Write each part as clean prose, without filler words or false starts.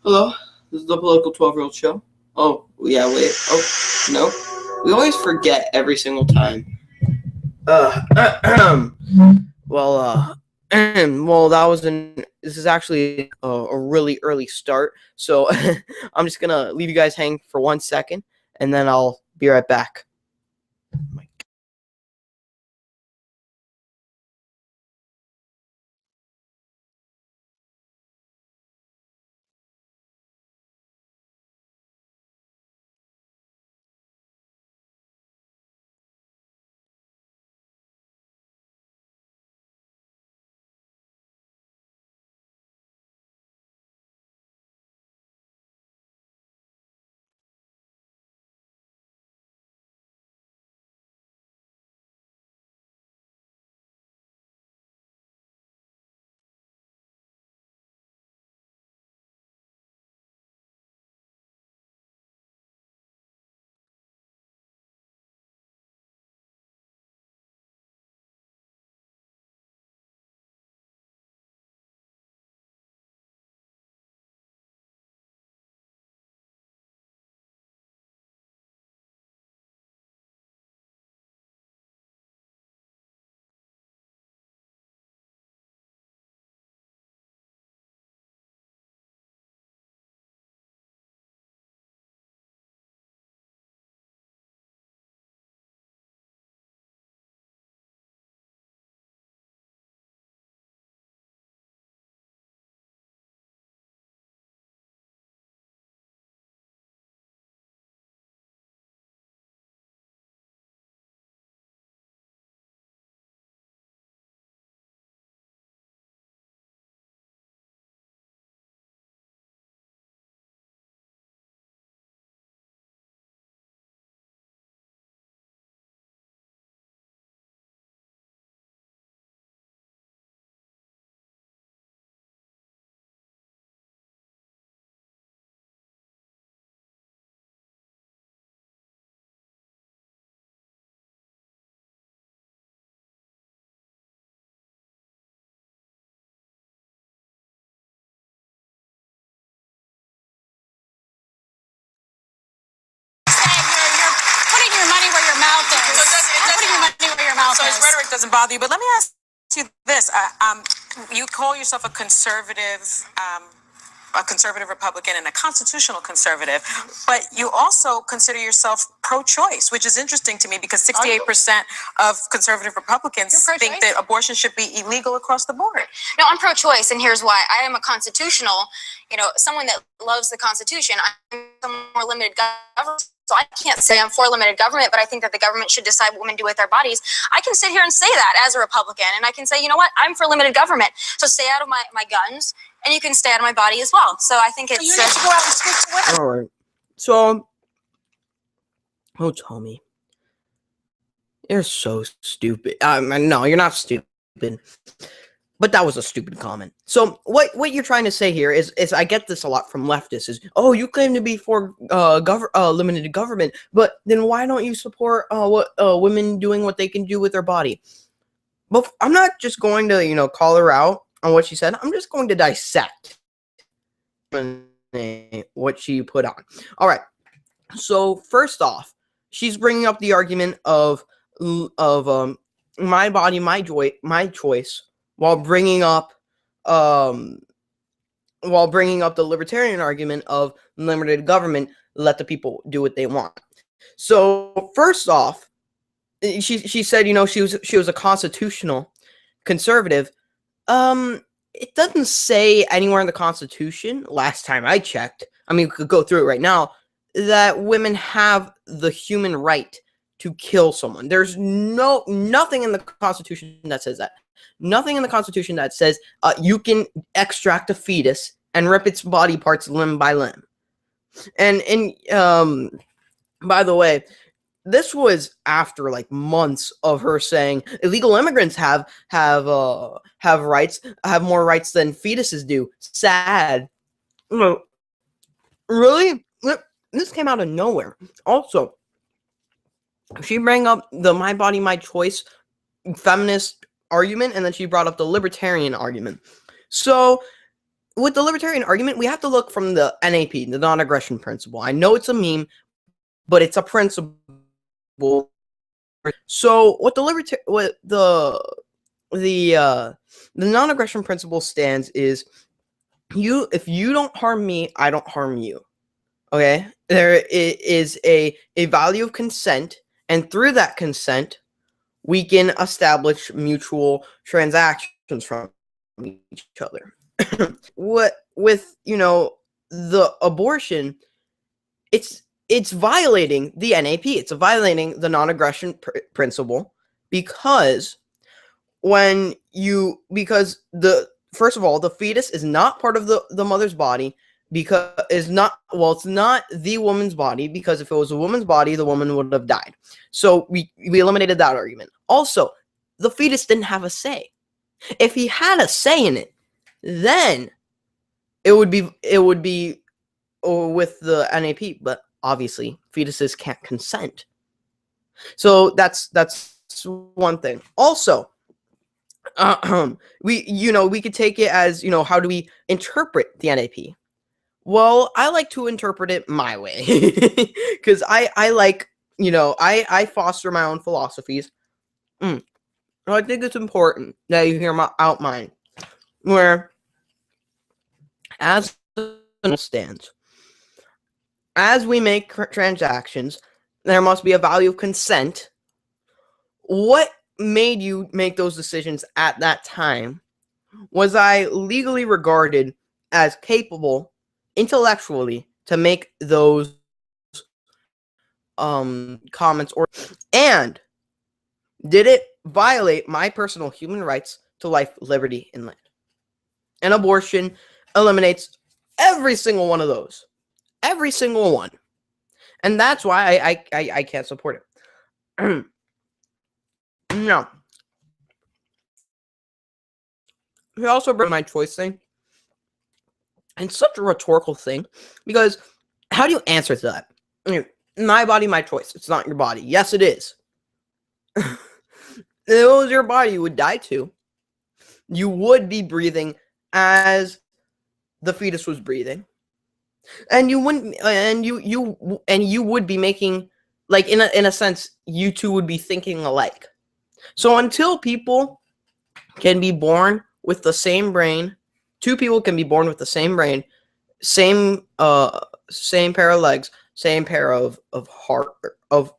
Hello, this is the Political 12-Year-Old Show. Oh, yeah, wait. Oh, no. We always forget every single time. Uh, well, this is actually a really early start, so I'm just gonna leave you guys hang for 1 second, and then I'll be right back. So his rhetoric doesn't bother you, but let me ask you this: you call yourself a conservative Republican and a constitutional conservative, but you also consider yourself pro-choice, which is interesting to me because 68% of conservative Republicans think that abortion should be illegal across the board. No, I'm pro-choice, and here's why. I am a constitutional, someone that loves the Constitution. I'm more limited government. So I can't say I'm for limited government, but I think that the government should decide what women do with their bodies. I can sit here and say that as a Republican, and I can say, you know what, I'm for limited government. So stay out of my guns, and you can stay out of my body as well. So I think it's... You need to go out and speak to women. All right. So, oh, Tommy, you're so stupid. No, you're not stupid. But that was a stupid comment. So what you're trying to say here is I get this a lot from leftists is, oh, you claim to be for limited government, but then why don't you support women doing what they can do with their body? But I'm not just going to call her out on what she said. I'm just going to dissect what she put on. All right. So first off, she's bringing up the argument of my body, my choice, while bringing up the libertarian argument of limited government, let the people do what they want. So first off, she said she was a constitutional conservative. It doesn't say anywhere in the Constitution, last time I checked, I mean, we could go through it right now, that women have the human right to kill someone. There's nothing in the Constitution that says that. Nothing in the Constitution that says you can extract a fetus and rip its body parts limb by limb. And by the way, this was after like months of her saying illegal immigrants have rights, have more rights than fetuses do. Sad. Really? This came out of nowhere. Also, she brought up the my body, my choice feminist argument, and then she brought up the libertarian argument. So with the libertarian argument, we have to look from the NAP, the non-aggression principle. I know it's a meme, but it's a principle. So what the non-aggression principle stands is if you don't harm me, I don't harm you. Okay? There is a value of consent, and through that consent, we can establish mutual transactions from each other. With the abortion, it's violating the NAP. It's violating the non-aggression principle because first of all, the fetus is not part of the mother's body because it's not the woman's body, because if it was a woman's body, the woman would have died. So we eliminated that argument. Also, the fetus didn't have a say. If he had a say in it, then it would be with the NAP, but obviously fetuses can't consent. So that's one thing. Also, we could take it as, how do we interpret the NAP? Well, I like to interpret it my way because I like, I foster my own philosophies. I think it's important that you hear out mine, where as it stands, as we make transactions, there must be a value of consent. What made you make those decisions at that time? Was I legally regarded as capable intellectually to make those comments, and did it violate my personal human rights to life, liberty, and land? And abortion eliminates every single one of those. Every single one. And that's why I can't support it. No. We also bring my choice thing. And it's such a rhetorical thing, because how do you answer to that? My body, my choice. It's not your body. Yes, it is. If it was your body, you would die too. You would be breathing as the fetus was breathing, and you wouldn't, and you would be making, like, in a sense, you two would be thinking alike. So until people can be born with the same brain, two people can be born with the same brain, same pair of legs, same pair of heart,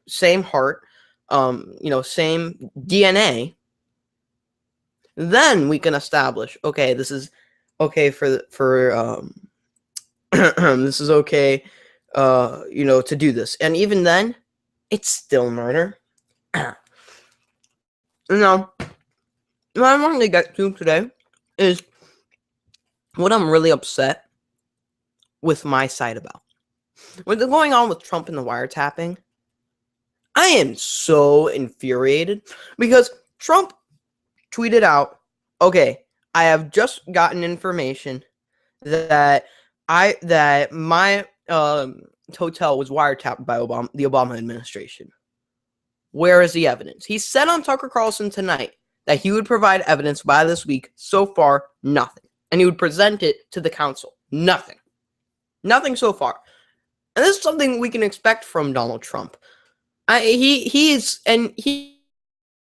same heart, same DNA, then we can establish, okay, this is okay for this is okay, to do this. And even then, it's still murder. Now, what I want to get to today is what I'm really upset with my side about. What's going on with Trump and the wiretapping? I am so infuriated because Trump tweeted out, okay, I have just gotten information that my hotel was wiretapped by the Obama administration. Where is the evidence? He said on Tucker Carlson tonight that he would provide evidence by this week. So far, nothing. And he would present it to the council. Nothing. Nothing so far. And this is something we can expect from Donald Trump. He is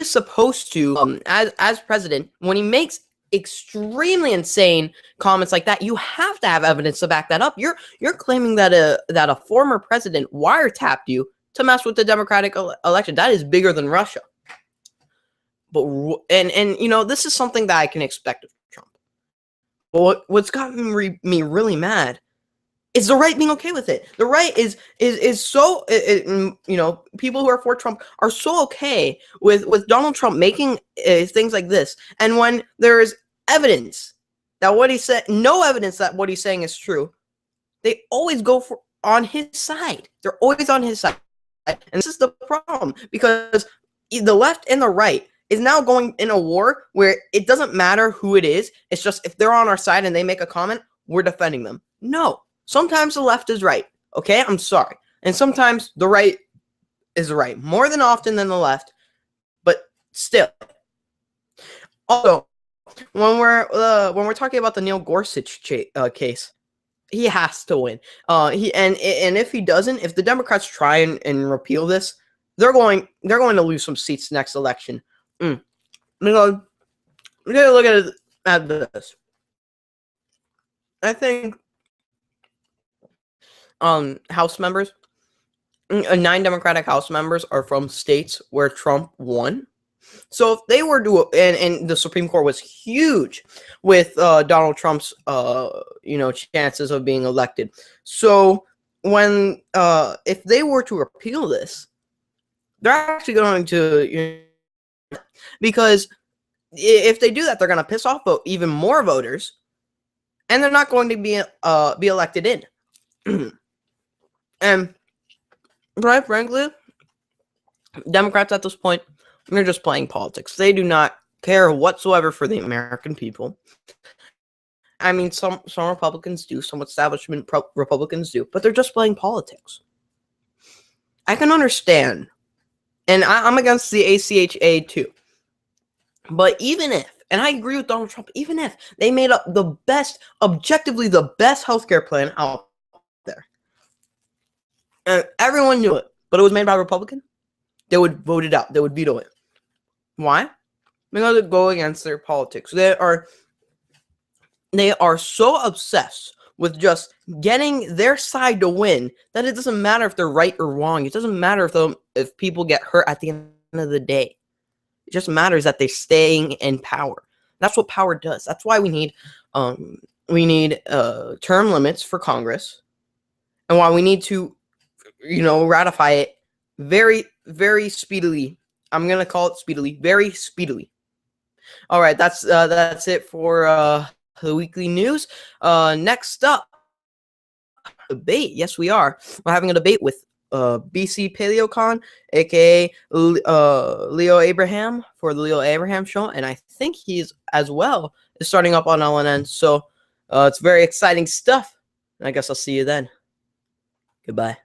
supposed to, as president, when he makes extremely insane comments like that, you have to have evidence to back that up. You're claiming that a former president wiretapped you to mess with the Democratic election. That is bigger than Russia. But this is something that I can expect of Trump. But what's gotten me really mad is the right being okay with it. The right is so, people who are for Trump are so okay with Donald Trump making things like this. And when there is evidence that what he said, no evidence that what he's saying is true, they always go on his side. They're always on his side. And this is the problem, because the left and the right is now going in a war where it doesn't matter who it is. It's just, if they're on our side and they make a comment, we're defending them. No. Sometimes the left is right, okay? I'm sorry. And sometimes the right is right. More than often than the left, but still. Also, when we're talking about the Neil Gorsuch case, he has to win. And if he doesn't, if the Democrats try and repeal this, they're going to lose some seats next election. Because we're gonna look at this. I think House members, 9 Democratic House members are from states where Trump won. So if they were to, and the Supreme Court was huge with Donald Trump's, chances of being elected. So when, if they were to repeal this, they're actually going to, because if they do that, they're going to piss off even more voters, and they're not going to be elected in. And quite frankly, Democrats at this point, they're just playing politics. They do not care whatsoever for the American people. I mean, some Republicans do, some establishment Republicans do, but they're just playing politics. I can understand, and I'm against the ACHA too. But even if, and I agree with Donald Trump, even if they made up the best, objectively the best healthcare plan out there, and everyone knew it, but it was made by a Republican, they would vote it out. They would veto it. Why? Because it go against their politics. They are so obsessed with just getting their side to win that it doesn't matter if they're right or wrong. It doesn't matter if people get hurt at the end of the day. It just matters that they're staying in power. That's what power does. That's why we need term limits for Congress, and why we need to, ratify it very, very speedily. I'm gonna call it speedily, very speedily. All right, that's it for the weekly news. Next up, debate. Yes, we are. We're having a debate with BC PaleoCon, aka Leo Abraham, for the Leo Abraham Show, and I think he's as well is starting up on LNN. So it's very exciting stuff. And I guess I'll see you then. Goodbye.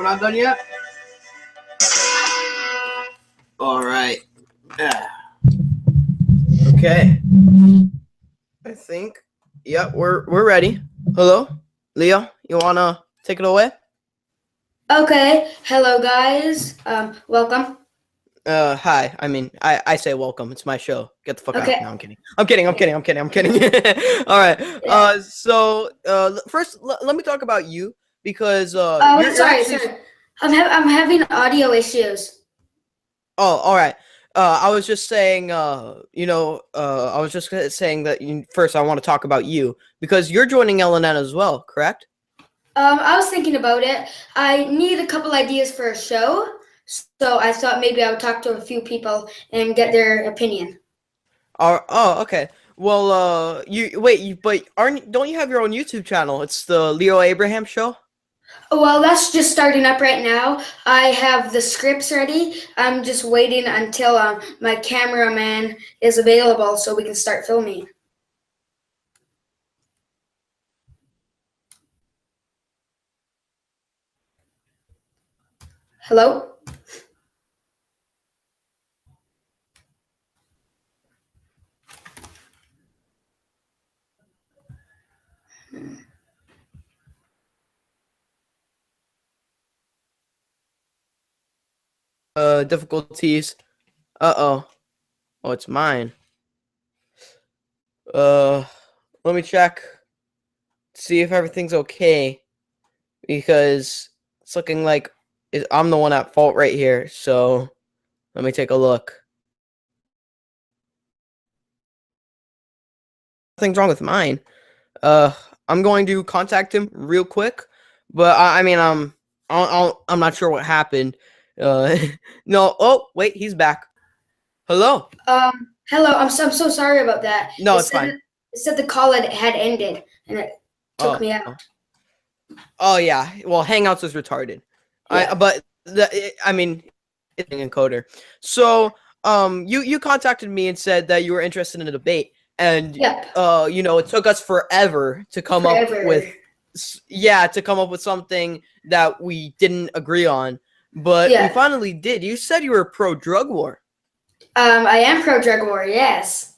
not done yet? All right. Okay. I think. Yep, we're ready. Hello, Leo. You wanna take it away? Okay, hello guys. Welcome. Hi. I mean, I say welcome. It's my show. Get the fuck Okay. out. No, I'm kidding. I'm kidding. All right. First, let me talk about you because you're Sorry, actually. sorry. I'm having audio issues. Oh, all right. I was just saying, I was just saying that first I want to talk about you because you're joining LNN as well, correct? I was thinking about it. I need a couple ideas for a show, so I thought maybe I would talk to a few people and get their opinion. Oh, okay. Well, don't you have your own YouTube channel? It's the Leo Abraham Show. Well, that's just starting up right now. I have the scripts ready. I'm just waiting until my cameraman is available so we can start filming. Hello? Difficulties. Uh-oh. Oh, it's mine. Let me check. See if everything's okay. Because it's looking like I'm the one at fault right here. So let me take a look. Nothing's wrong with mine. I'm going to contact him real quick. But I mean, I'm not sure what happened. No. Oh, wait, he's back. Hello. Hello. I'm so sorry about that. No, it's fine. It said the call had ended, and it took me out. Oh yeah. Well, Hangouts is retarded. Yeah. I mean, it's an encoder. So, you contacted me and said that you were interested in a debate, and Yep. it took us forever to come up with something that we didn't agree on, but we finally did. You said you were pro drug war. I am pro drug war. Yes.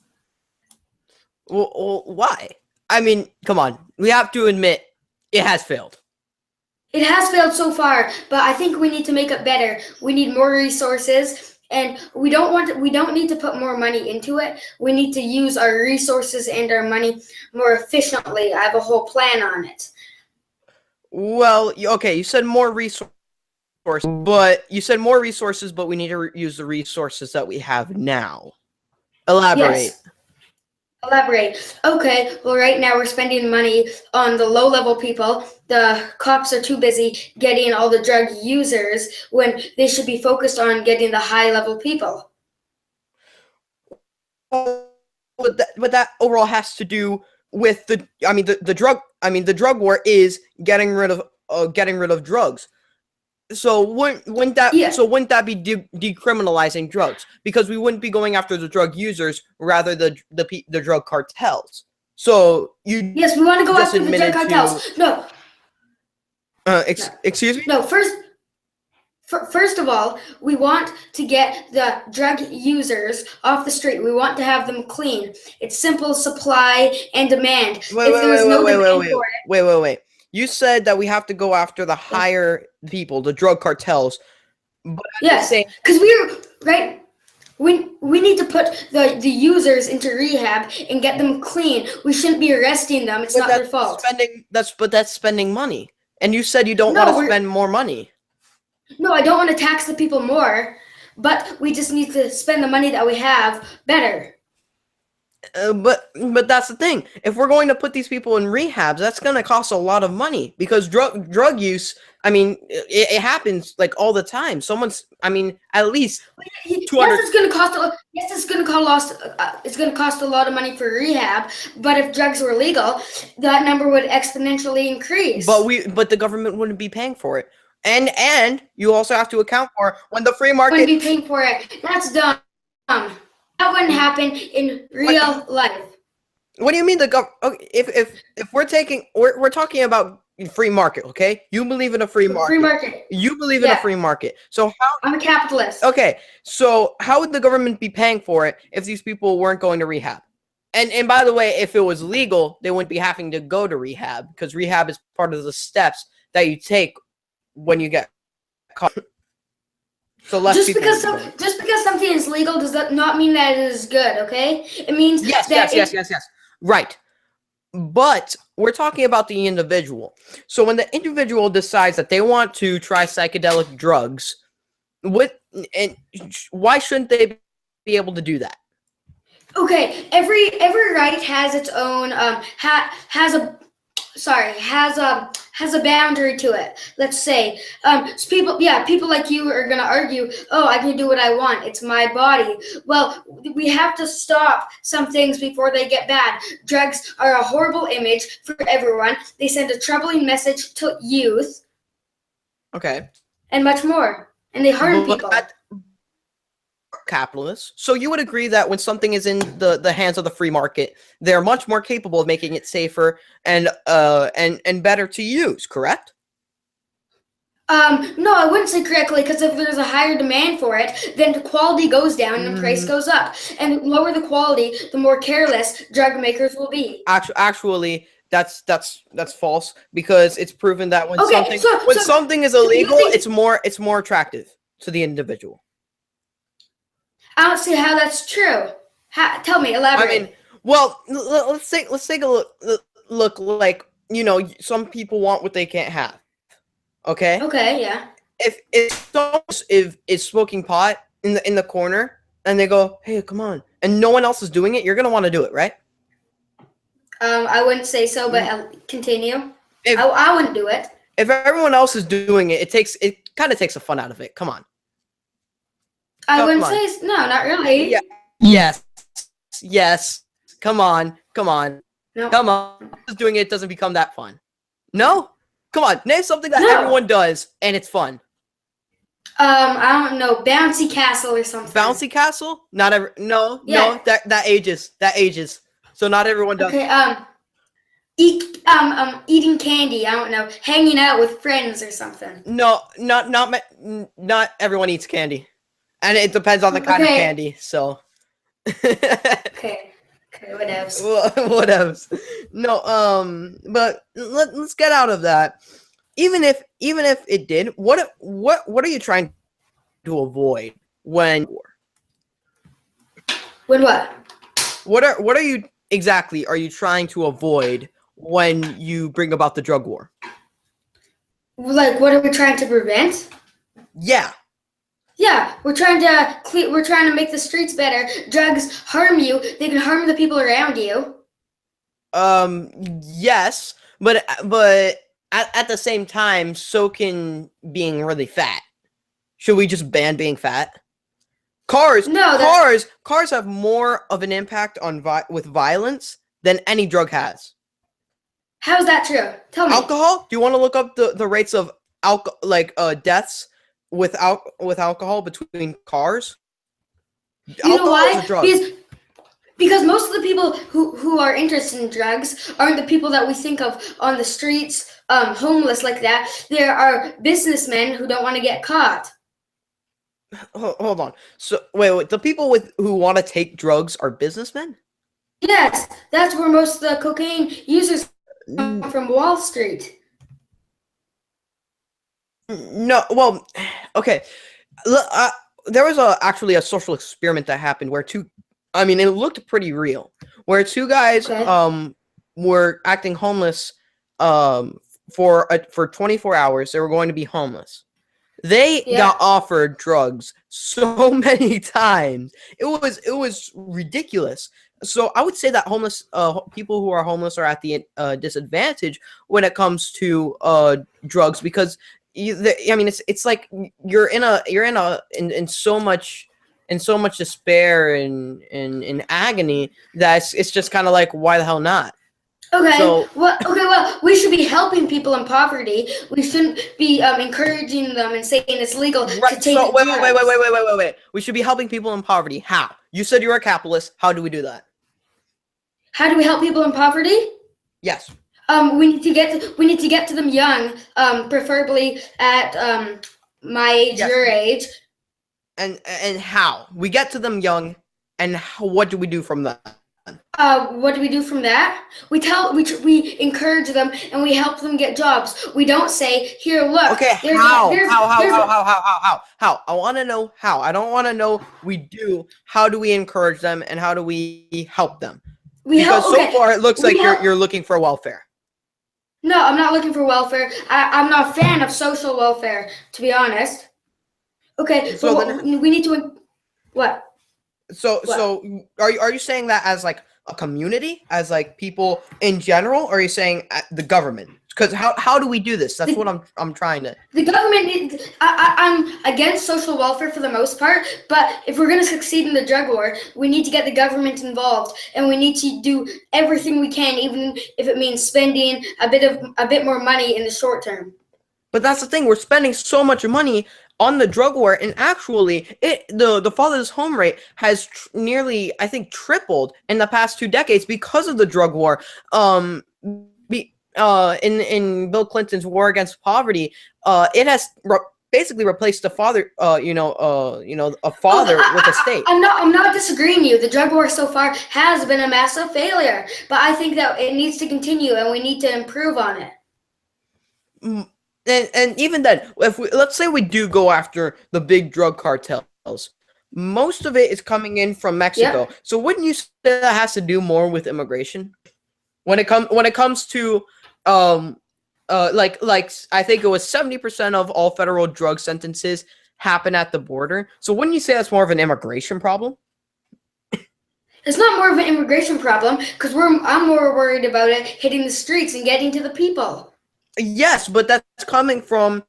Well, why? I mean, come on. We have to admit it has failed. It has failed so far, but I think we need to make it better. We need more resources, and we don't need to put more money into it. We need to use our resources and our money more efficiently. I have a whole plan on it. Well, okay, you said more resources, but we need to use the resources that we have now. Elaborate. Yes. Elaborate. Okay, well, right now we're spending money on the low-level people. The cops are too busy getting all the drug users when they should be focused on getting the high-level people. But that overall has to do with the drug war is getting rid of drugs. So wouldn't that be decriminalizing drugs? Because we wouldn't be going after the drug users, rather the drug cartels. So yes, we want to go after the drug cartels. No. Excuse me? No, first of all, we want to get the drug users off the street. We want to have them clean. It's simple supply and demand. Wait. You said that we have to go after the higher people, the drug cartels. But yes, because we need to put the users into rehab and get them clean. We shouldn't be arresting them. It's not their fault. That's spending money. And you said you don't want to spend more money. No, I don't want to tax the people more, but we just need to spend the money that we have better. But that's the thing. If we're going to put these people in rehabs, that's going to cost a lot of money because drug use. I mean, it happens like all the time. At least 200. Yes, it's going to cost. Yes, it's going to cost. It's going to cost a lot of money for rehab. But if drugs were legal, that number would exponentially increase. But the government wouldn't be paying for it, and you also have to account for when the free market wouldn't be paying for it. That's dumb. That wouldn't happen in real life. What do you mean if we're talking about free market, okay? You believe in a free market. Free market. You believe in a Yeah. free market. So how I'm a capitalist. okay, so how would the government be paying for it if these people weren't going to rehab? And by the way, if it was legal, they wouldn't be having to go to rehab because rehab is part of the steps that you take when you get caught. So less Just people because would be going. just because something is legal does that not mean that it is good, okay? It means Yes, that yes. Right. But we're talking about the individual. So when the individual decides that they want to try psychedelic drugs, why shouldn't they be able to do that? Okay, every right has its own has a boundary to it. Let's say so people like you are gonna argue, oh, I can do what I want, it's my body. Well, we have to stop some things before they get bad. Drugs are a horrible image for everyone. They send a troubling message to youth Okay. and much more, and they harm people. Capitalists. So you would agree that when something is in the hands of the free market, they're much more capable of making it safer and better to use, correct? No, I wouldn't say correctly, because if there's a higher demand for it, then the quality goes down and the price goes up. And the lower the quality, the more careless drug makers will be. Actually, that's false because it's proven that when Okay, something is illegal, think- it's more attractive to the individual. I don't see how that's true. Tell me, elaborate. I mean, well, let's take a look. Like, you know, some people want what they can't have. Okay. Okay, yeah. If someone is smoking pot in the corner and they go, hey, come on, and no one else is doing it, you're gonna want to do it, right? I wouldn't say so, but I'll continue. If- I wouldn't do it. If everyone else is doing it, it kind of takes the fun out of it. Come on. I Come wouldn't on. say no, not really. Yeah. Yes. Come on. No. Come on. Just doing it doesn't become that fun. No? Come on. Name something that No. everyone does and it's fun. I don't know, bouncy castle or something. Bouncy castle? Not every. No. Yeah. That ages. So not everyone does. Okay. Eating candy. I don't know, hanging out with friends or something. No. Not everyone eats candy, and it depends on the kind of Okay. candy. So. Okay. Okay. What else? What else? No. But let's get out of that. Even if it did, what are you trying to avoid when? When what? What are you exactly are you trying to avoid when you bring about the drug war? Like, what are we trying to prevent? Yeah. Yeah, we're trying to make the streets better. Drugs harm you. They can harm the people around you. Yes, but at the same time, so can being really fat. Should we just ban being fat? Cars have more of an impact on with violence than any drug has. How's that true? Tell me. Alcohol? Do you want to look up the rates of deaths with alcohol between cars? You know Alcohol is why? a drug. Because most of the people who are interested in drugs aren't the people that we think of on the streets, homeless like that. There are businessmen who don't want to get caught. Hold on. So wait. The people who want to take drugs are businessmen? Yes, that's where most of the cocaine users come from, Wall Street. No. Well, okay. There was actually a social experiment that happened where it looked pretty real. Where two guys Okay. were acting homeless for 24 hours. They were going to be homeless. They got offered drugs so many times. It was ridiculous. So I would say that homeless people who are homeless are at the disadvantage when it comes to drugs because it's like you're in so much despair and in agony that it's just kind of like, why the hell not? Okay. So- Well, we should be helping people in poverty. We shouldn't be encouraging them and saying it's legal to Right. take So drugs. wait. We should be helping people in poverty. How? You said you're a capitalist. How do we do that? How do we help people in poverty? Yes. We need to get to them young, preferably at my age, Yes. your age. And how we get to them young, and what do we do from that? What do we do from that? We encourage them and we help them get jobs. We don't say, "Here, look." Okay, there's how? there's- How? there's a- How? I want to know how. I don't want to know we do. How do we encourage them, and how do we help them? We Because help. Okay. so far it looks We like help- you're looking for welfare. No, I'm not looking for welfare. I'm not a fan of social welfare, to be honest. Okay, So but we need to. What? So What? so are you saying that as like a community, as like people in general, or are you saying the government? Because how do we do this? That's what I'm trying to. The government. I'm against social welfare for the most part, but if we're going to succeed in the drug war, we need to get the government involved, and we need to do everything we can, even if it means spending a bit more money in the short term. But that's the thing. We're spending so much money on the drug war, and actually, the fatherless home rate has nearly, I think, tripled in the past 2 decades because of the drug war. In Bill Clinton's war against poverty, it has basically replaced the father, a father with a state. I'm not disagreeing with you. The drug war so far has been a massive failure, but I think that it needs to continue, and we need to improve on it. And even then, let's say we do go after the big drug cartels, most of it is coming in from Mexico. Yep. So wouldn't you say that has to do more with immigration? When it comes to like I think it was 70% of all federal drug sentences happen at the border. So wouldn't you say that's more of an immigration problem? It's not more of an immigration problem because I'm more worried about it hitting the streets and getting to the people. Yes, but that's coming from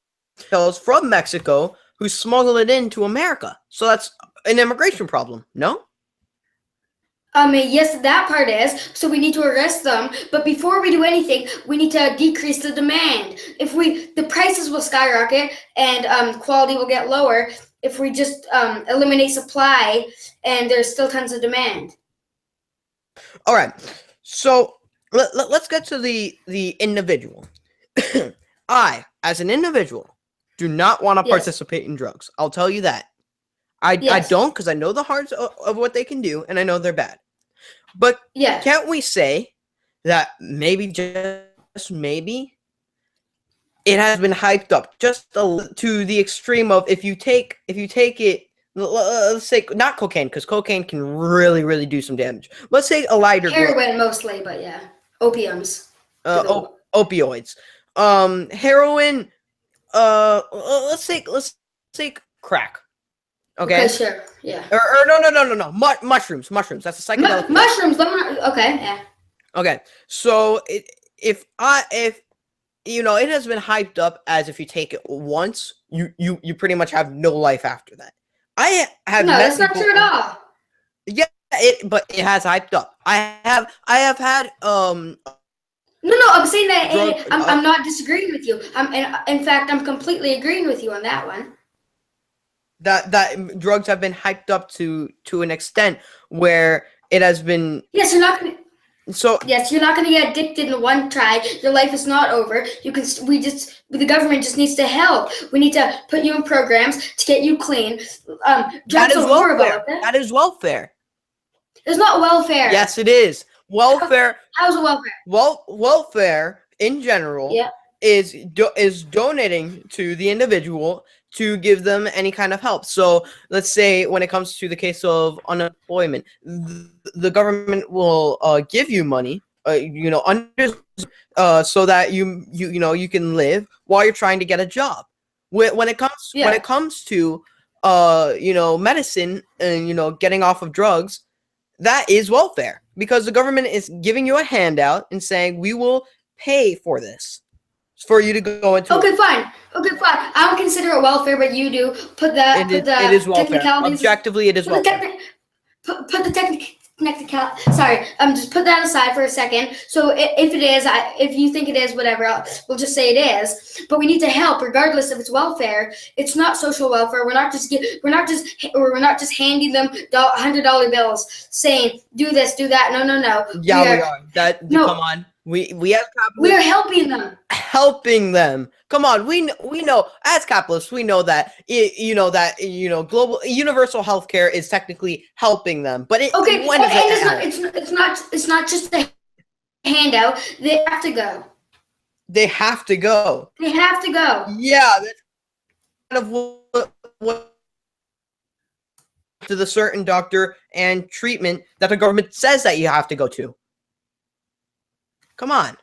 Mexico who smuggle it into America. So that's an immigration problem, no? Yes, that part is. So we need to arrest them. But before we do anything, we need to decrease the demand. The prices will skyrocket and quality will get lower if we just eliminate supply and there's still tons of demand. All right. So let's get to the individual. I, as an individual, do not want to Yes. participate in drugs. I'll tell you that. I Yes. don't, because I know the harms of what they can do, and I know they're bad. But Yeah. can't we say that maybe, just maybe, it has been hyped up just to the extreme of if you take it, let's say not cocaine, because cocaine can really, really do some damage. Let's say a lighter Heroin mostly, but yeah. Opiums. opioids. Heroin, let's take crack. Okay. Sure. Yeah. Or no. Mushrooms. That's a psychedelic. Mushrooms. Okay. Yeah. Okay. So if it has been hyped up as if you take it once, you pretty much have no life after that. I have No, met that's not people- true at all. Yeah, but it has hyped up. I have had No, I'm saying that Drug- I'm not disagreeing with you. In fact, I'm completely agreeing with you on that one. that drugs have been hyped up to an extent where it has been Yes, you're not gonna. so. Yes, you're not gonna get addicted in one try. Your life is not over. The government just needs to help. We need to put you in programs to get you clean. That Drugs is are horrible. welfare. Okay? That is welfare. It's not welfare. Yes, it is. Welfare. How's it welfare? Welfare in general Yeah. is donating to the individual to give them any kind of help. So let's say when it comes to the case of unemployment, the government will give you money, so that you can live while you're trying to get a job. When it comes to medicine and getting off of drugs, that is welfare, because the government is giving you a handout and saying we will pay for this for you to go into. Okay, fine. I don't consider it welfare, but you do. It is welfare. technicalities. Objectively, it is Put the welfare. put the technical. Sorry, just put that aside for a second. So if it is, if you think it is, whatever, we'll just say it is. But we need to help, regardless if it's welfare. It's not social welfare. We're not just handing them $100 bills saying do this, do that. No. Yeah, we are. No. Come on. We as We capitalists are helping them. helping them. Come on, we know as capitalists we know that global universal healthcare is technically helping them, but Okay, when does it help? it's not just a handout. They have to go. They have to go. They have to go. Yeah, that's kind of what to the certain doctor and treatment that the government says that you have to go to. Come on.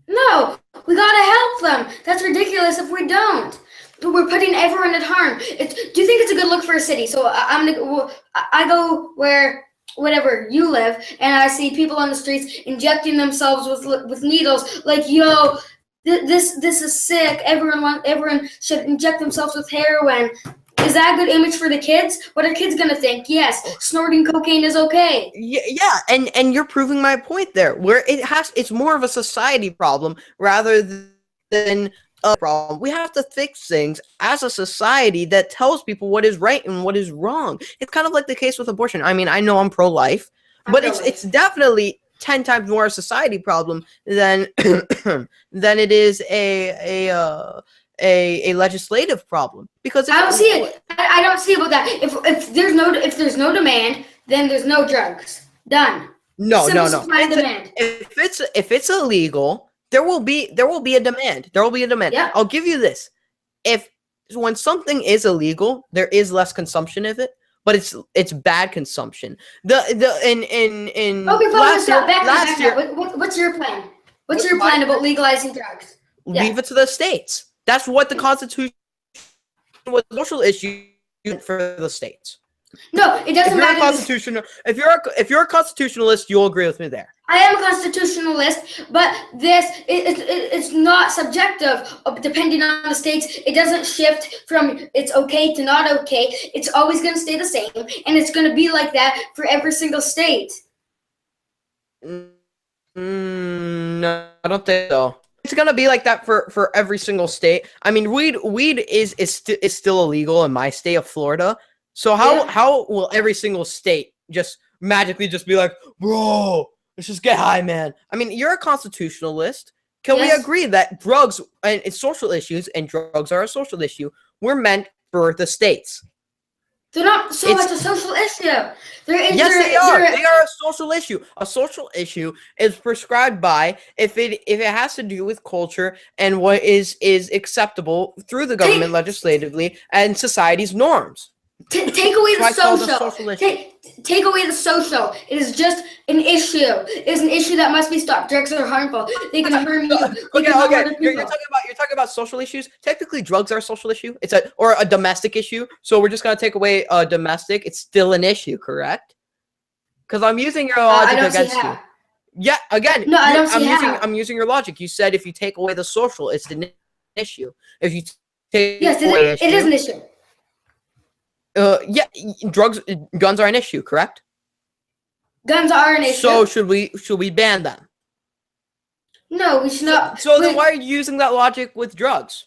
No, we gotta help them. That's ridiculous if we don't. We're putting everyone at harm. Do you think it's a good look for a city? So I go where whatever you live, and I see people on the streets injecting themselves with needles. Like, yo, this is sick. Everyone should inject themselves with heroin. Is that a good image for the kids? What are kids gonna think? Yes, snorting cocaine is okay. Yeah, and you're proving my point there. Where it's more of a society problem rather than a problem. We have to fix things as a society that tells people what is right and what is wrong. It's kind of like the case with abortion. I mean, I know I'm pro-life, but it's definitely 10 times more a society problem than than it is a legislative problem, because I don't see it. I don't see about that. If there's no demand, then there's no drugs. Done. No. Supply and demand. If it's illegal, there will be a demand. There will be a demand. Yeah. I'll give you this: when something is illegal, there is less consumption of it, but it's bad consumption. Okay, last year, what's your plan? What's your plan about legalizing drugs? leave it to the states. That's what the Constitution was a social issue for the states. No, it doesn't matter. If you're a constitutionalist, you'll agree with me there. I am a constitutionalist, but it's not subjective. Depending on the states, it doesn't shift from it's okay to not okay. It's always going to stay the same, and it's going to be like that for every single state. No, I don't think so. It's gonna be like that for every single state. I mean, weed is still illegal in my state of Florida. So how will every single state just magically just be like, bro, let's just get high, man? I mean, you're a constitutionalist. Can we agree that drugs and it's social issues and drugs are a social issue were meant for the states? They're not so much a social issue. Yes, they are. They are a social issue. A social issue is prescribed by if it has to do with culture and what is acceptable through the government legislatively and society's norms. Take away the social. Take away the social. It is just an issue. It is an issue that must be stopped. Drugs are harmful. They can harm you. Okay. You're talking about social issues. Technically, drugs are a social issue. It's a domestic issue. So we're just gonna take away domestic. It's still an issue, correct? Because I'm using your logic against you. Yeah. Again, no, I don't see how. I'm using your logic. You said if you take away the social, it's an issue. If you take it is an issue. Yeah, guns are an issue, correct? Guns are an issue. So should we ban them? No, we should not. So then why are you using that logic with drugs?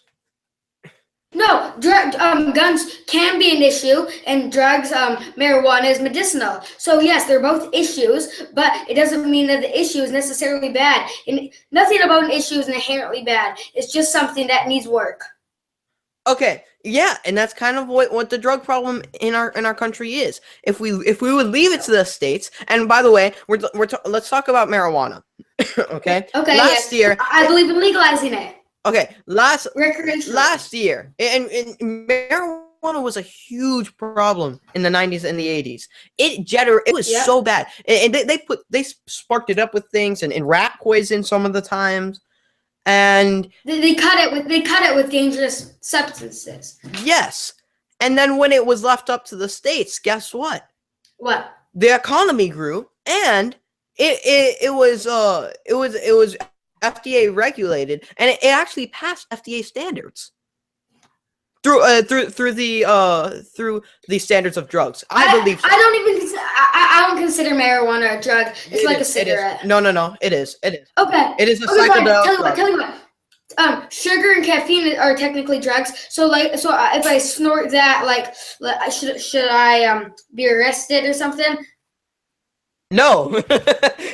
No, guns can be an issue, and drugs, marijuana is medicinal. So yes, they're both issues, but it doesn't mean that the issue is necessarily bad. And nothing about an issue is inherently bad. It's just something that needs work. Okay, yeah, and that's kind of what the drug problem in our country is. If we would leave it to the states, and by the way, let's talk about marijuana. Okay. Okay. Last year, I believe in legalizing it. Okay, last year, and marijuana was a huge problem in the 90s and the 80s. It was so bad, and they sparked it up with things and rat poison some of the times. And they cut it with dangerous substances. Yes. And then when it was left up to the states, guess what? What? The economy grew, and it was FDA regulated, and it actually passed FDA standards through the standards of drugs. I believe so. I don't consider marijuana a drug. It's like a cigarette. No. It is. Okay. It is a psychedelic drug. Tell you what. Sugar and caffeine are technically drugs. So if I snort that, should I be arrested or something? No,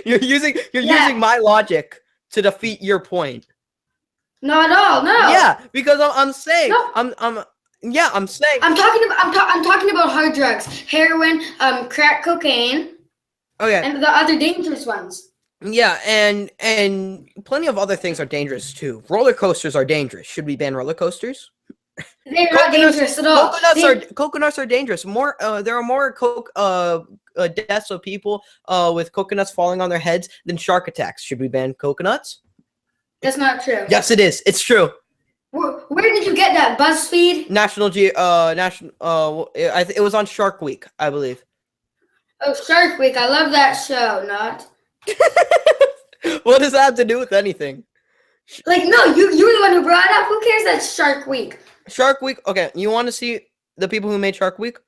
you're using Yeah. using my logic to defeat your point. Not at all. No. Yeah, because I'm saying No. I'm saying I'm talking about hard drugs, heroin, crack cocaine, okay. and the other dangerous ones. Yeah, and plenty of other things are dangerous too. Roller coasters are dangerous. Should we ban roller coasters? They're not dangerous at all. Coconuts are dangerous. More there are more deaths of people with coconuts falling on their heads than shark attacks. Should we ban coconuts? That's not true. Yes, it is. It's true. Where did you get that? BuzzFeed? It was on Shark Week, I believe. Oh, Shark Week. I love that show. Not What does that have to do with anything? like no. You were the one who brought it up. Who cares? That's Shark Week. Shark Week. Okay, you want to see the people who made Shark Week?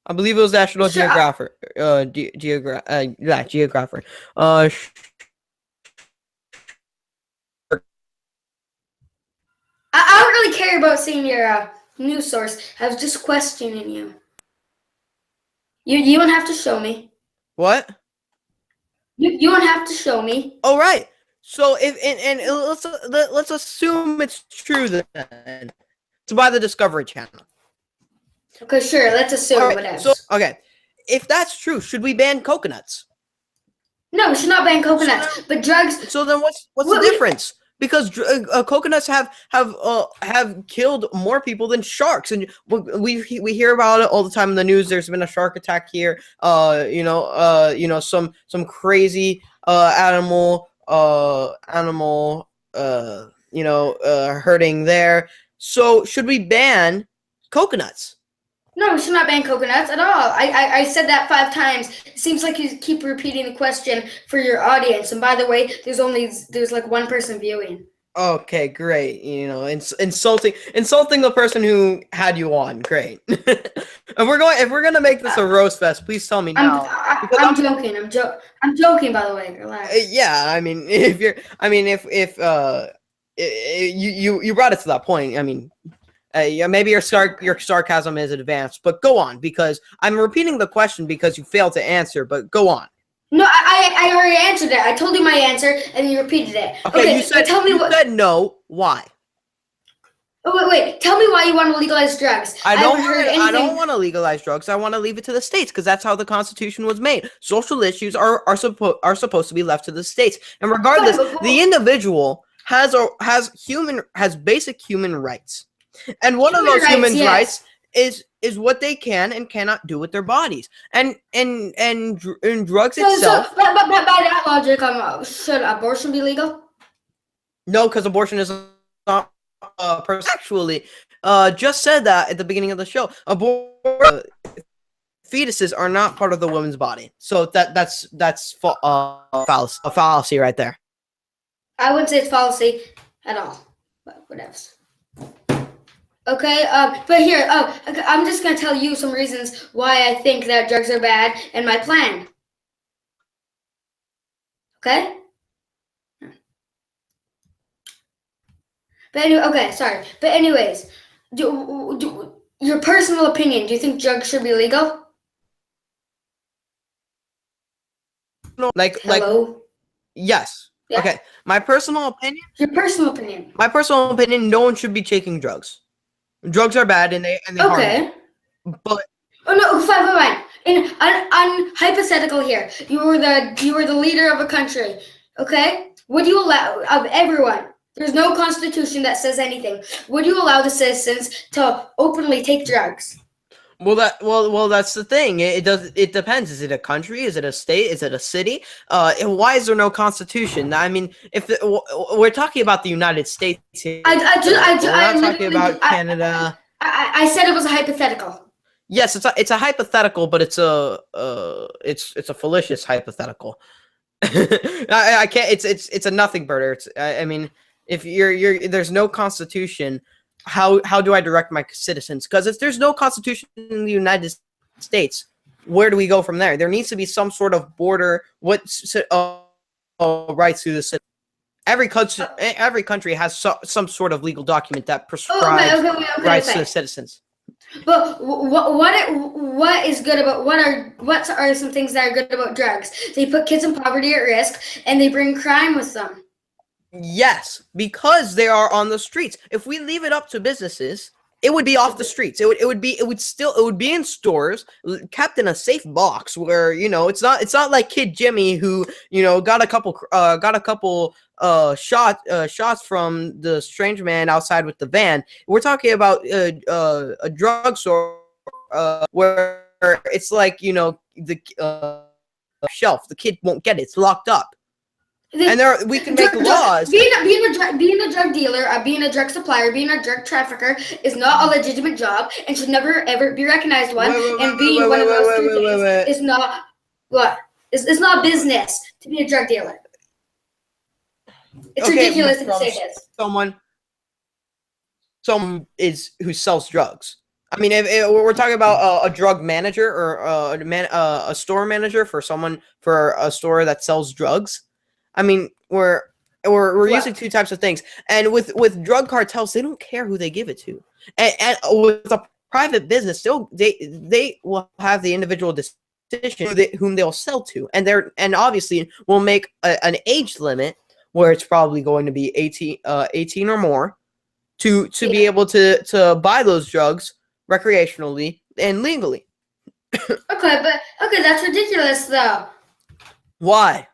I believe it was National Sure. Geographer. Geographer. I don't really care about seeing your news source. I was just questioning you. You don't have to show me. What? You don't have to show me. Oh, right. So if and let's assume it's true then. It's by the Discovery Channel. Okay, sure. Let's assume All right, whatever. so okay, if that's true, should we ban coconuts? No, we should not ban coconuts. But drugs. So then, what's the difference? Because coconuts have killed more people than sharks, and we hear about it all the time in the news. There's been a shark attack here. Some crazy animal hurting there. So should we ban coconuts? No, we should not ban coconuts at all. I said that 5 times. It seems like you keep repeating the question for your audience. And by the way, there's like 1 person viewing. Okay, great. Insulting the person who had you on. Great. If we're gonna make this a roast fest, please tell me now. I'm joking. I'm joking. By the way, relax. Yeah, I mean, if you brought it to that point, I mean. Yeah, maybe your sarcasm is advanced, but go on, because I'm repeating the question because you failed to answer, but go on. No, I already answered it. I told you my answer, and you repeated it. Okay, you said said no. Why? Oh, wait. Tell me why you want to legalize drugs. I don't want to legalize drugs. I want to leave it to the states because that's how the Constitution was made. Social issues are supposed to be left to the states, and regardless, the individual has basic human rights. And one of those human rights is what they can and cannot do with their bodies. And drugs itself. So, by that logic, should abortion be legal? No, because abortion is not actually. Just said that at the beginning of the show. Fetuses are not part of the woman's body. So that's a fallacy right there. I wouldn't say it's fallacy at all. But whatever. Okay, but here, I'm just gonna tell you some reasons why I think that drugs are bad and my plan. Okay? But anyway, okay, sorry. But anyways, your personal opinion, do you think drugs should be legal? Hello? Yes. Yeah. Okay. My personal opinion. Your personal opinion. My personal opinion. No one should be taking drugs. Drugs are bad and they okay. harm. But fine. In hypothetical here, you were the leader of a country. Okay, would you allow of everyone? There's no constitution that says anything. Would you allow the citizens to openly take drugs? Well, that's the thing. It depends. Is it a country? Is it a state? Is it a city? And why is there no constitution? I mean, we're talking about the United States here. We're not talking about Canada. I said it was a hypothetical. Yes, it's a hypothetical, but it's a fallacious hypothetical. I can't. It's a nothing burger. I mean, if there's no constitution. How do I direct my citizens? Because if there's no constitution in the United States, where do we go from there? There needs to be some sort of border. What rights to the citizen? Every country has some sort of legal document that prescribes rights to the citizens. But what what is good about what are some things that are good about drugs? They put kids in poverty at risk, and they bring crime with them. Yes, because they are on the streets. If we leave it up to businesses, it would be off the streets. It would be in stores, kept in a safe box where, you know, it's not like Kid Jimmy who, you know, got a couple shots from the strange man outside with the van. We're talking about a drugstore where it's like, you know, the shelf. The kid won't get it. It's locked up. And we can make laws. Being a drug dealer, being a drug supplier, being a drug trafficker is not a legitimate job and should never ever be recognized one. And being one of those three things is not what? It's not business to be a drug dealer. It's ridiculous to say this. Someone who sells drugs. I mean, if we're talking about a drug manager or a store manager for a store that sells drugs. I mean, we're using two types of things, and with drug cartels, they don't care who they give it to, and with a private business, they will have the individual decision whom they'll sell to, and obviously will make an age limit where it's probably going to be 18 or more to be able to buy those drugs recreationally and legally. Okay, that's ridiculous though. Why?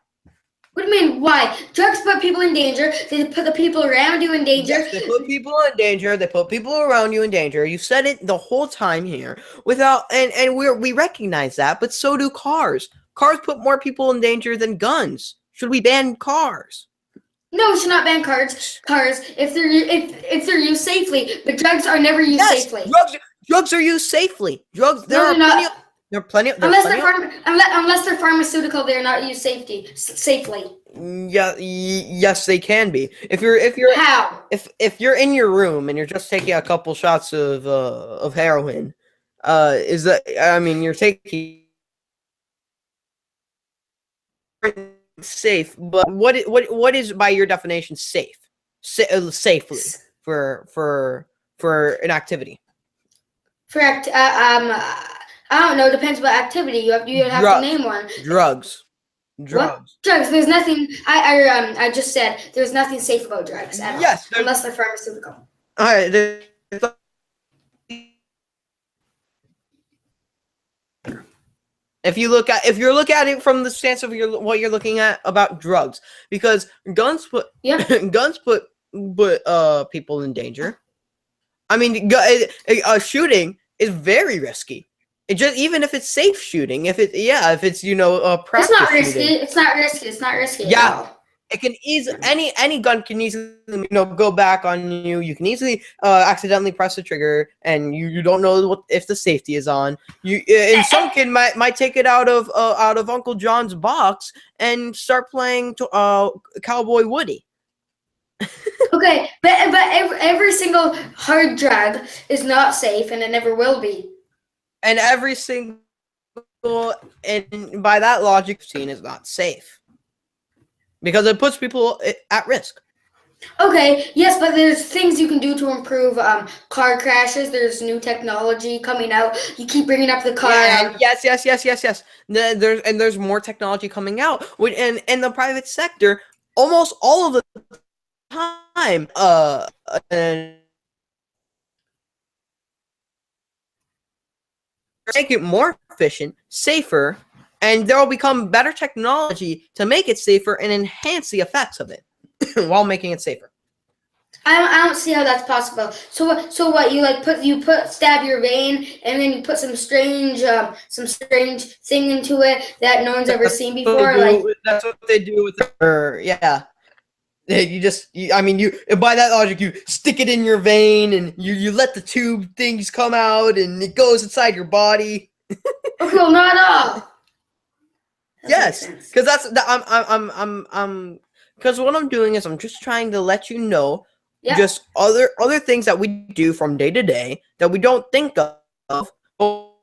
What do you mean, why? Drugs put people in danger. They put the people around you in danger. Yes, they put people in danger. They put people around you in danger. You said it the whole time here. And we recognize that, but so do cars. Cars put more people in danger than guns. Should we ban cars? No, we should not ban cars. Cars, if they're used safely, but drugs are never used safely. Drugs are used safely. Drugs. Unless they're pharmaceutical, they're not used safely. Yeah, yes, they can be. If you're in your room and you're just taking a couple shots of heroin, you're taking safe. But what is by your definition safe? Safely for an activity. I don't know. Depends what activity you have to name one. Drugs. What? Drugs. There's nothing. I just said there's nothing safe about drugs at all, unless they're pharmaceutical. All right. If you look at it from the stance of what you're looking at about drugs, because guns put people in danger. I mean, a shooting is very risky. Even if it's safe shooting, if it's practice. It's not risky. Shooting. It's not risky. It's not risky. Yeah, it can any gun can easily go back on you. You can easily accidentally press the trigger, and you don't know if the safety is on. And some kid might take it out of Uncle John's box and start playing Cowboy Woody. Okay, but every single hard drug is not safe, and it never will be. And every single, and by that logic, scene is not safe because it puts people at risk. Okay, yes, but there's things you can do to improve car crashes. There's new technology coming out. You keep bringing up the car. Yeah, yes. There's more technology coming out. And in the private sector, almost all of the time, make it more efficient, safer, and there will become better technology to make it safer and enhance the effects of it while making it safer. I don't see how that's possible. So what you stab your vein and then you put some strange thing into it that no one's ever seen before. That's what they do with yeah. You by that logic, you stick it in your vein and you let the tube things come out and it goes inside your body. Okay, well, not all. Yes, because because what I'm doing is I'm just trying to let you know just other things that we do from day to day that we don't think of.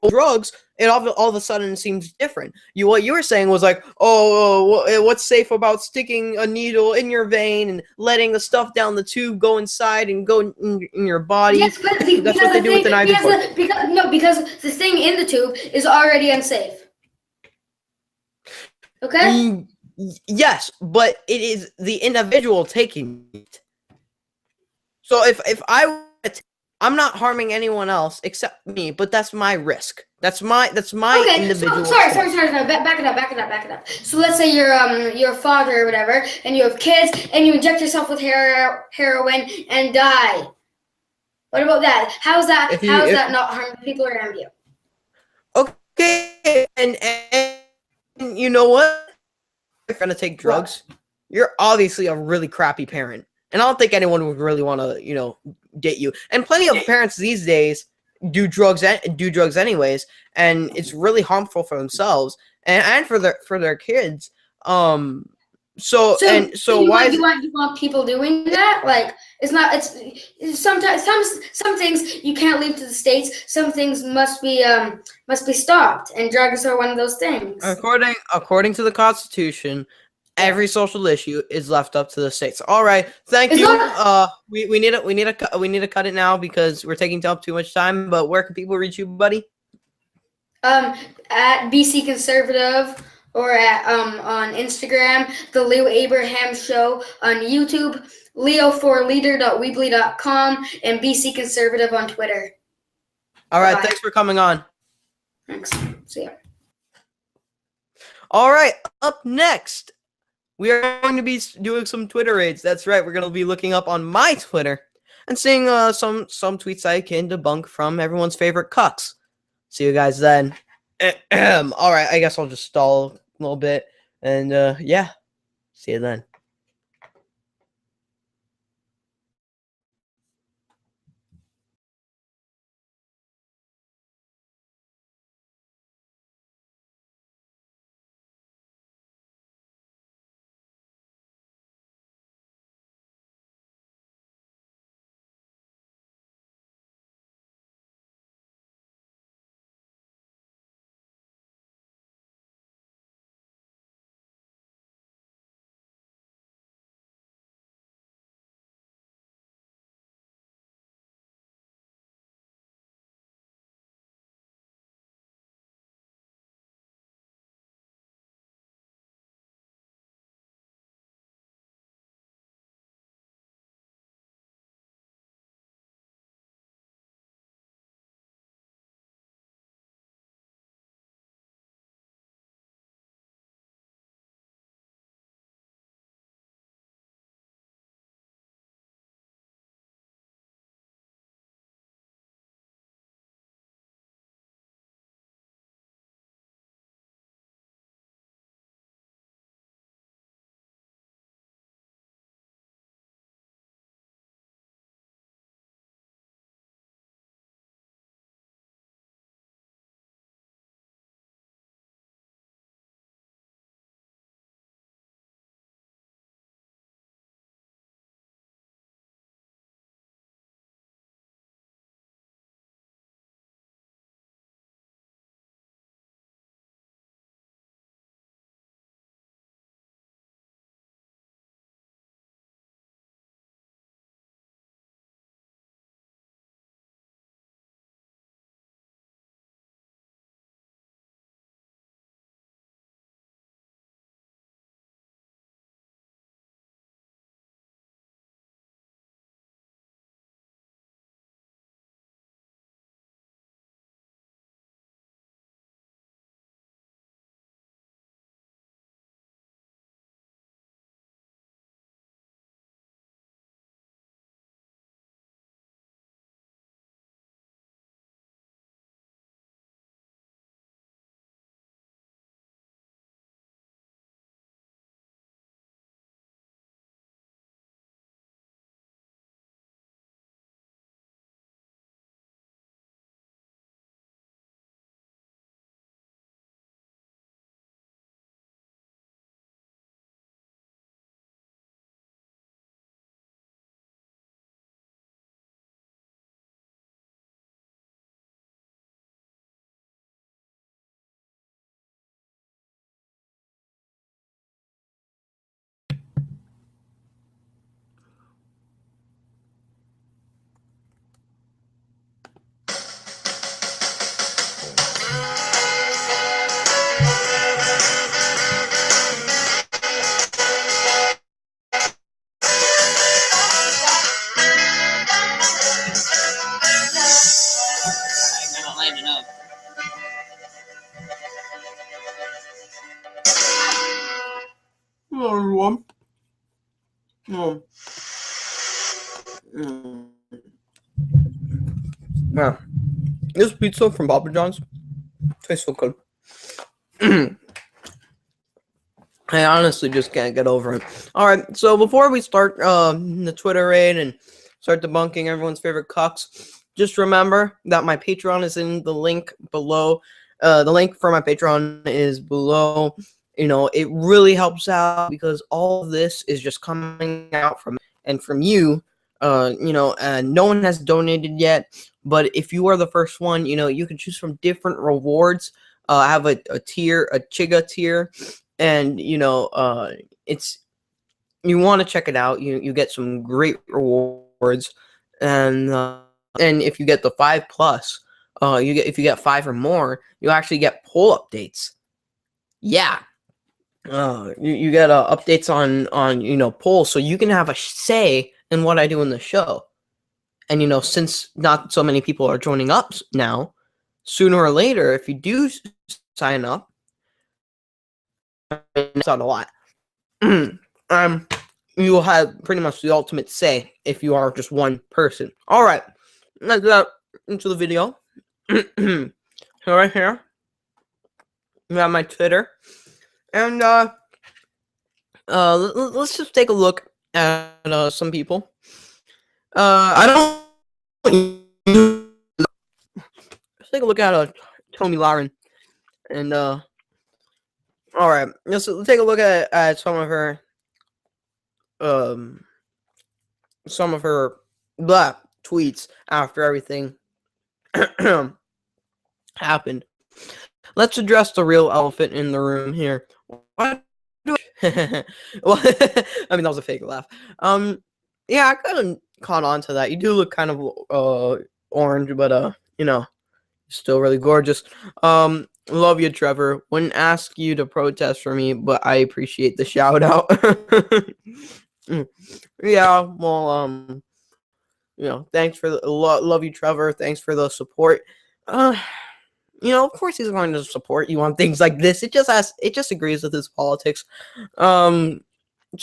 Drugs it all of a sudden seems different. What you were saying was like, what's safe about sticking a needle in your vein and letting the stuff down the tube go inside and go in your body? Yes, but That's what they do with an ibuprofen. because the thing in the tube is already unsafe. Okay. Yes, but it is the individual taking it. So if I'm not harming anyone else except me, but that's my risk. That's my Okay, individual. so, sorry. Back it up. So let's say you're your father or whatever, and you have kids, and you inject yourself with heroin and die. What about that? How's that not harming the people around you? Okay, and you know what? If you're gonna take drugs, you're obviously a really crappy parent, and I don't think anyone would really want to, date you. And plenty of parents these days do drugs anyways, and it's really harmful for themselves and for their kids. So why you want people doing that? Like it's sometimes some things you can't leave to the states. Some things must be stopped, and drugs are one of those things. According to the Constitution, every social issue is left up to the states. All right, thank you. We need to cut it now because we're taking up too much time. But where can people reach you, buddy? At BC Conservative, or at on Instagram, the Leo Abraham Show on YouTube, leo4leader.weebly.com, and BC Conservative on Twitter. All right, thanks for coming on. Thanks. See ya. All right, up next, we are going to be doing some Twitter raids. That's right, we're going to be looking up on my Twitter and seeing some tweets I can debunk from everyone's favorite cucks. See you guys then. All right, I guess I'll just stall a little bit, and yeah, see you then. Hello, everyone. Yeah, this pizza from Papa John's tastes so good. I honestly just can't get over it. All right, so before we start the Twitter raid and start debunking everyone's favorite cucks, just remember that my Patreon is in the link below. The link for my Patreon is below. You know, it really helps out because all of this is just coming out from you. You know, and no one has donated yet, but if you are the first one, you know, you can choose from different rewards. I have a tier, a Chiga tier. And you know, it's, you want to check it out. You get some great rewards, and if you get the 5+, if you get 5 or more, you actually get poll updates. Yeah, you get updates on you know, polls, so you can have a say in what I do in the show. And you know, since not so many people are joining up now, sooner or later, if you do sign up. It's not a lot. You will have pretty much the ultimate say if you are just one person. All right, let's get into the video. Right here, we have my Twitter, and let's just take a look at some people. I don't. Let's take a look at Tony Lauren, and all right, let's take a look at some of her tweets after everything happened. Let's address the real elephant in the room here. What do well, I mean, that was a fake laugh. Yeah, I kind of caught on to that. You do look kind of orange, but you know, still really gorgeous. Love you, Trevor. Wouldn't ask you to protest for me, but I appreciate the shout out. Yeah, well, you know, thanks for the love you, Trevor. Thanks for the support. You know, of course he's going to support you on things like this. It just agrees with his politics. So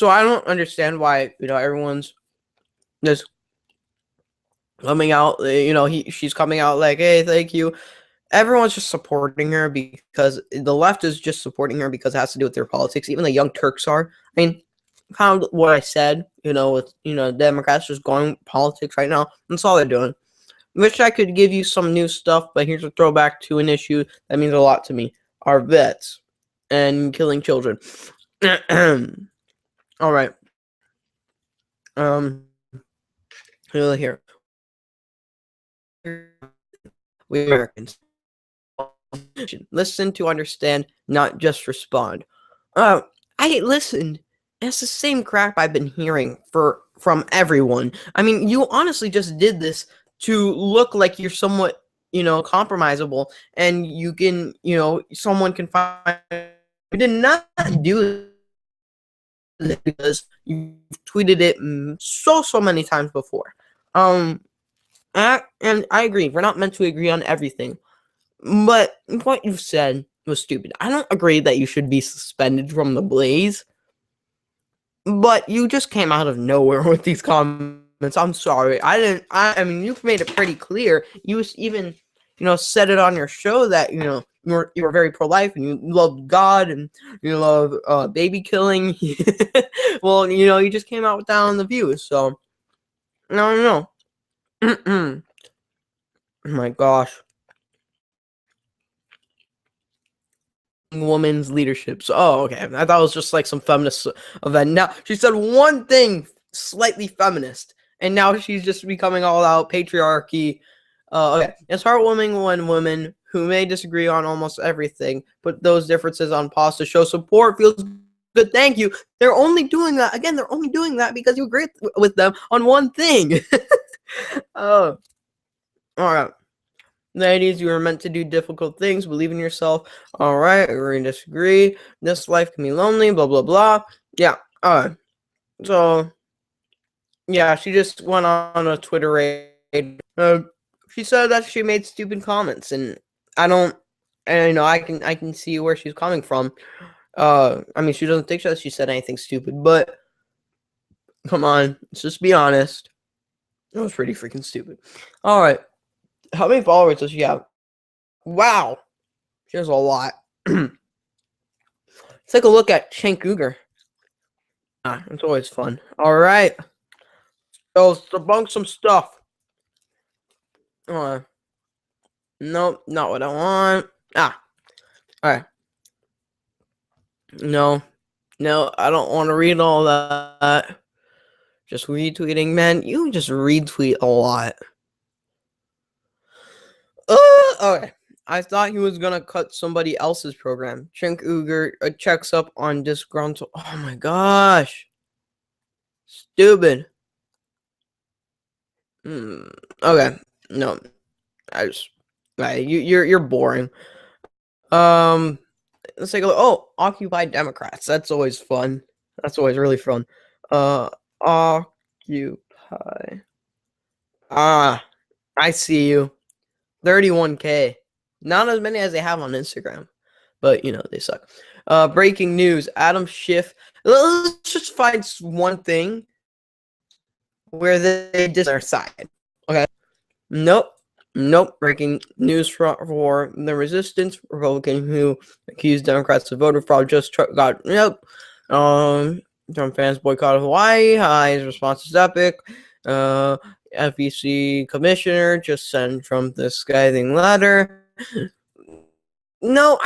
I don't understand why, you know, everyone's just coming out. You know, she's coming out like, hey, thank you. Everyone's just supporting her because the left is just supporting her because it has to do with their politics. Even the Young Turks are. I mean, kind of what I said, you know, with, you know, Democrats just going politics right now. That's all they're doing. Wish I could give you some new stuff, but here's a throwback to an issue that means a lot to me. Our vets and killing children. All right. Here. We Americans. Listen to understand, not just respond. I listened. It's the same crap I've been hearing from everyone. I mean, you honestly just did this to look like you're somewhat, you know, compromisable, and you can, you know, someone can find. We did not do this because you tweeted it so many times before. And I agree. We're not meant to agree on everything. But what you said was stupid. I don't agree that you should be suspended from the Blaze. But you just came out of nowhere with these comments. I'm sorry. I mean, you've made it pretty clear. You even, you know, said it on your show that, you know, you were very pro-life and you love God and you love baby killing. Well, you know, you just came out with that on the views. So, no. Oh my gosh. Woman's leadership. So, oh, okay. I thought it was just like some feminist event. Now she said one thing slightly feminist, and now she's just becoming all out patriarchy. Okay, it's heartwarming when women who may disagree on almost everything put those differences on pause to show support. Feels good. Thank you. They're only doing that again. They're only doing that because you agree with them on one thing. Oh, all right. Ladies, you are meant to do difficult things. Believe in yourself. All right, agree and disagree. This life can be lonely, blah, blah, blah. Yeah, so, yeah, she just went on a Twitter raid. She said that she made stupid comments, and I don't, and, you know, I can see where she's coming from. I mean, she doesn't think that she said anything stupid, but come on, let's just be honest. It was pretty freaking stupid. All right, how many followers does she have? Wow, she has a lot. Let's take a look at Cenk Uygur. It's always fun. All right, so let's debunk some stuff. Nope, not what I want. All right. No, I don't want to read all that. Just retweeting, man. You just retweet a lot. Okay. I thought he was gonna cut somebody else's program. Cenk Uygur checks up on disgruntled. Oh my gosh. Stupid. Okay. No. You're boring. Let's take a look. Oh, Occupy Democrats. That's always fun. That's always really fun. Occupy. I see you. 31K. Not as many as they have on Instagram. But, they suck. Breaking news. Adam Schiff. Let's just find one thing where they did their side. Okay. Nope. Breaking news for the resistance Republican who accused Democrats of voter fraud just got. Nope. Trump fans boycotted Hawaii. His response is epic. FEC commissioner just sent Trump this scathing letter. No,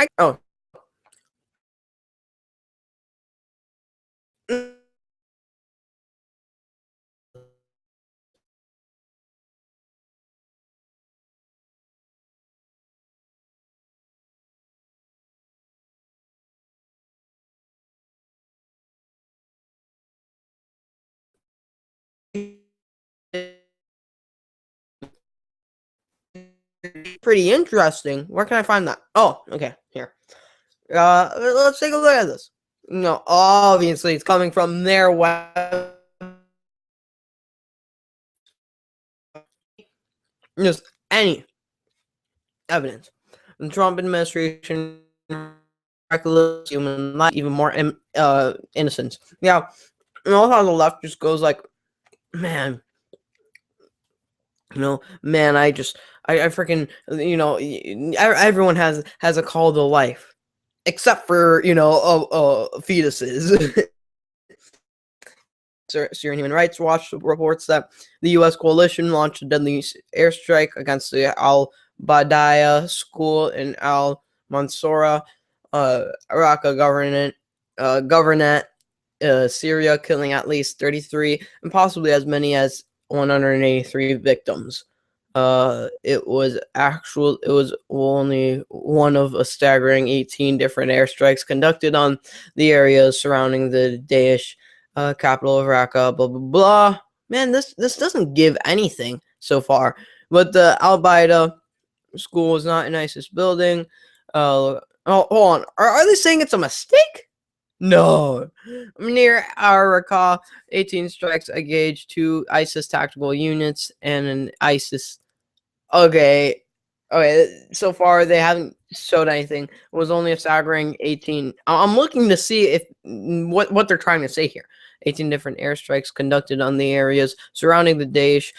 pretty interesting. Where can I find that? Oh, okay, here. Let's take a look at this. No, obviously it's coming from their web. Just any evidence. The Trump administration reckless human life, even more innocence. Yeah, and also how the left just goes like, man, man, I freaking, everyone has a call to life, except for fetuses. Syrian Human Rights Watch reports that the U.S. coalition launched a deadly airstrike against the Al-Badaya school in Al-Mansoura, Raqqa governorate, Syria, killing at least 33 and possibly as many as 183 victims. It was only one of a staggering 18 different airstrikes conducted on the areas surrounding the Daesh capital of Raqqa, blah blah blah. Man, this doesn't give anything so far. But the Al Baida school is not an ISIS building. Hold on. Are they saying it's a mistake? No. Near Raqqa, 18 strikes engaged 2 ISIS tactical units and an ISIS. Okay. So far they haven't showed anything. It was only a staggering 18. I'm looking to see if what they're trying to say here. 18 different airstrikes conducted on the areas surrounding the Daesh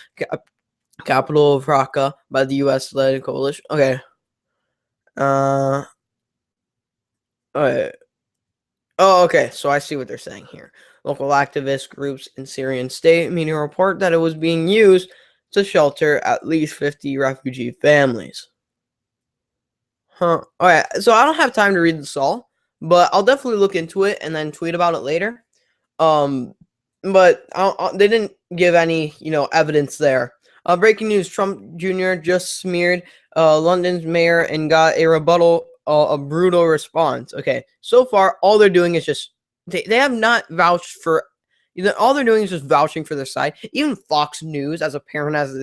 capital of Raqqa by the U.S.-led coalition. Okay. Alright. Oh, okay. So I see what they're saying here. Local activist groups in Syrian state media report that it was being used to shelter at least 50 refugee families. Huh. Alright. So I don't have time to read this all, but I'll definitely look into it and then tweet about it later. But they didn't give any, evidence there. Breaking news: Trump Jr. just smeared London's mayor and got a rebuttal, a brutal response. Okay, so far all they're doing is just they have not vouched for. All they're doing is just vouching for their side. Even Fox News, as apparent as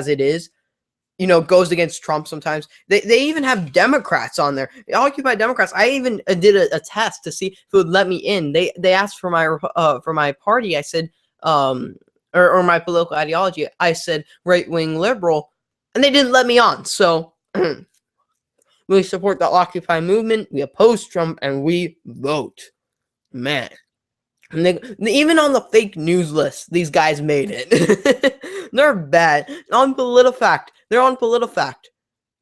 it is, goes against Trump sometimes. They even have Democrats on there. Occupy Democrats. I even did a test to see if it would let me in. They asked for my party. I said or my political ideology. I said right-wing liberal, and they didn't let me on. So We support the Occupy movement. We oppose Trump, and we vote. Man. And even on the fake news list, these guys made it. They're bad. On PolitiFact. They're on PolitiFact.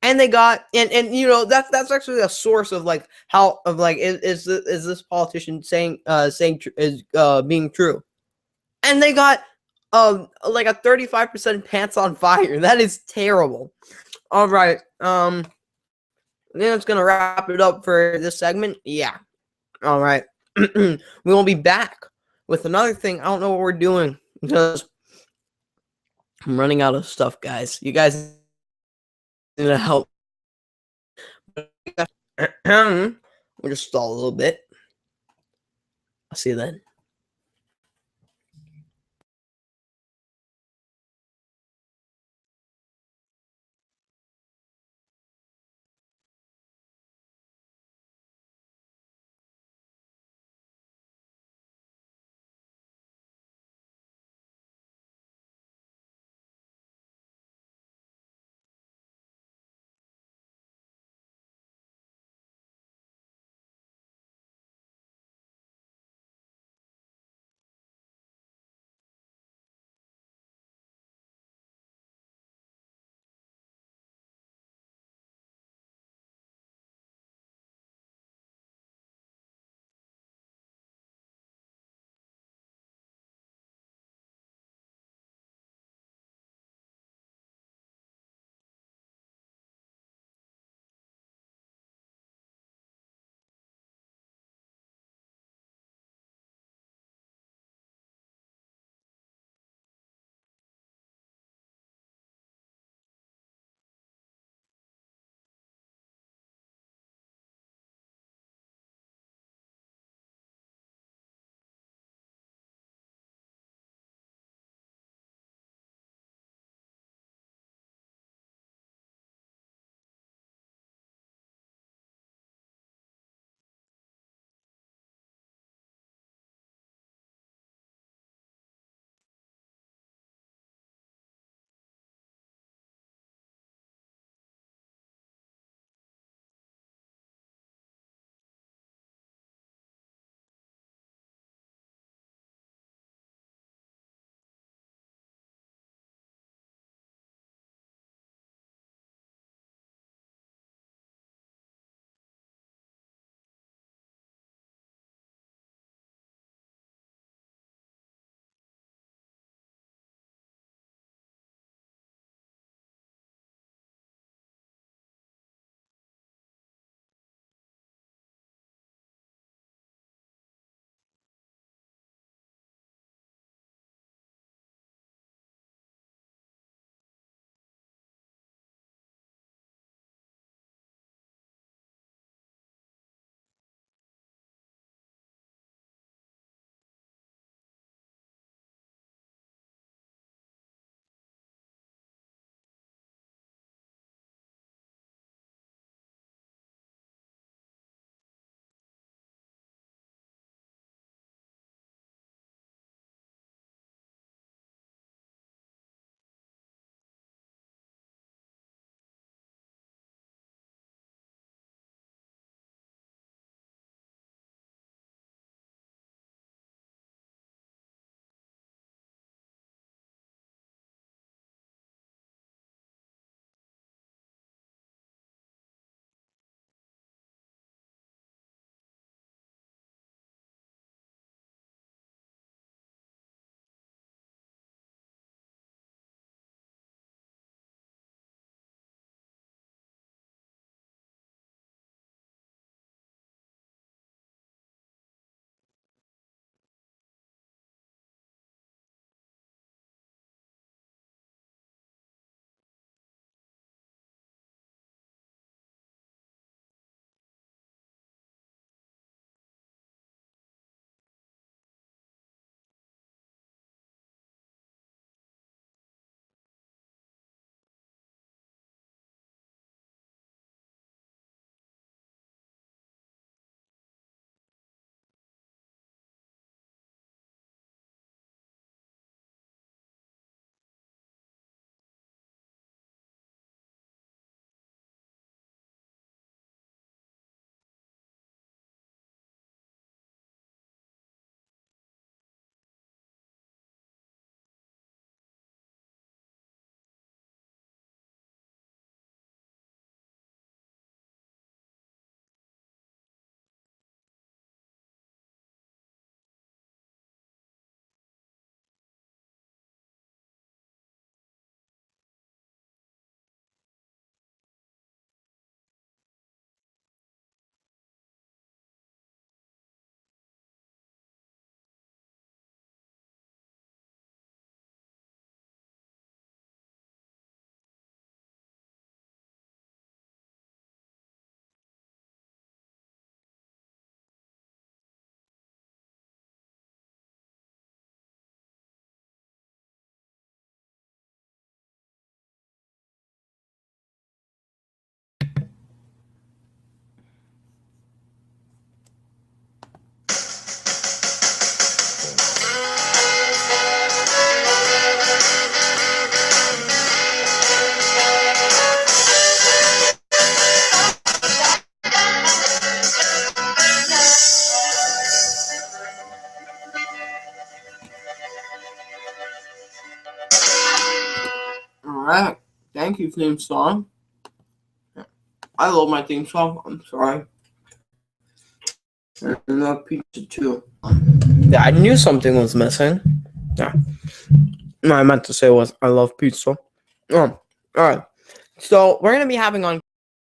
And they got and you know that's actually a source of like how of like is this politician saying being true. And they got like a 35% pants on fire. That is terrible. All right. Then it's gonna wrap it up for this segment. Yeah. All right. We will be back with another thing. I don't know what we're doing because I'm running out of stuff, guys. You guys need to help. We'll just stall a little bit. I'll see you then. Thank you, theme song. I love my theme song. I'm sorry. I love pizza too. Yeah, I knew something was missing. Yeah. No, I meant to say was I love pizza. All right. So we're gonna be having on